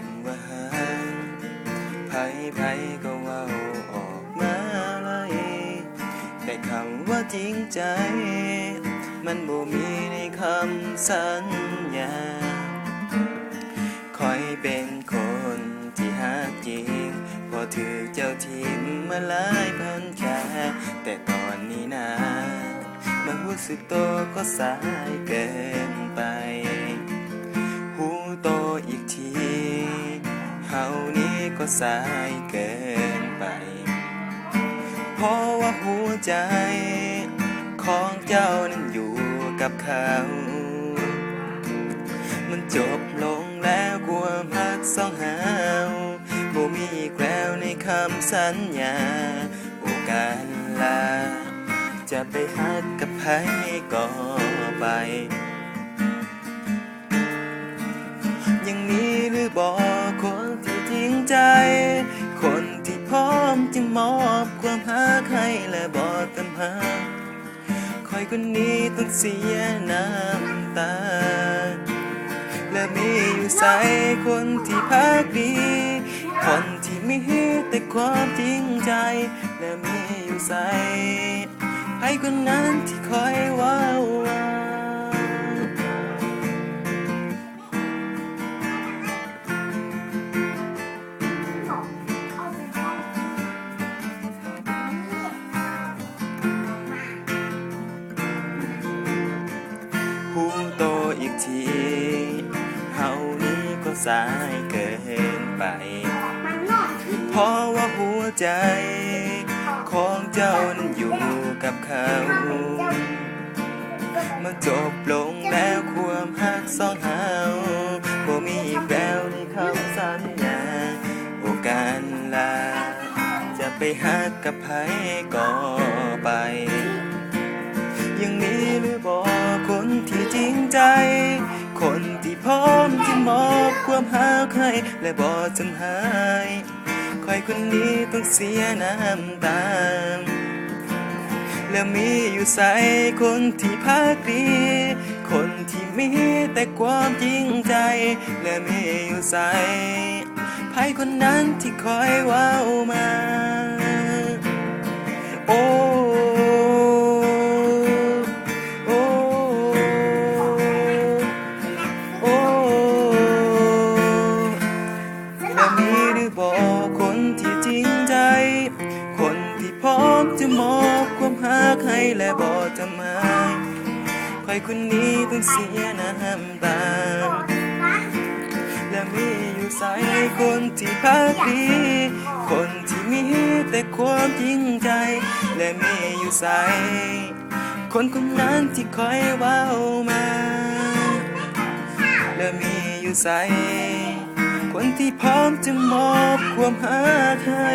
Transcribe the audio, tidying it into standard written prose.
ำว่าหาไผก็เว้าออกมาเลยแต่คำว่าจริงใจมันบ่มีในคำสัญญาคอยเป็นคนที่หากจริงพอถือเจ้าทิมมาหลายพันแค่แต่ตอนนี้นะมารู้สึกโตก็สายเกินไปหูโตอีกทีเฮานี้ก็สายเกินไปเพราะว่าหัวใจของเจ้านั้นอยู่กับเขามันจบลงแล้วความรักสองเฮาบ่มีอีกแล้วในคำสัญญาโอกาสลาจะไปฮักกับไผก็ไปยังมีหรือบ่คนที่จริงใจคนที่พร้อมจะมอบความรักให้และบ่ตามหาคอยคนนี้ต้องเสียน้ำตาและมีอยู่ใส่คนที่พักดีคนที่มีแต่ความจริงใจและมีอยู่ใส่ให้คนนั้นที่คอยว้าวผู้โตอีกทีเฮานี้ก็สายเกินไปเพราะว่าหัวใจของเจ้านั้นอยู่กับเขามาจบลงแล้วความรักสองเฮาบ่มีอีกแล้วในคำสัญญาโอกาสลาจะไปฮักกับไผก็ไปยังมีหรือบ่คนที่จริงใจคนที่พร้อมจะมอบความรักให้และบ่จำหายคอยคนนี้ต้องเสียน้ำตาและมีอยู่ใส่คนที่พักดีคนที่มีแต่ความจริงใจและมีอยู่ใส่ไผคนนั้นที่คอยว้าวมาโอ้คนที่จริงใจคนที่พร้อมจะมอบความรักให้และบ่ทำให้ใครคนนี้ต้องเสียน้ำตาและมีอยู่ใส่คนที่พักดีคนที่มีแต่ความจริงใจและมีอยู่ใส่คนคนนั้นที่คอยว้าวมาและมีอยู่ใส่คนที่พร้อมจะมอบความรักให้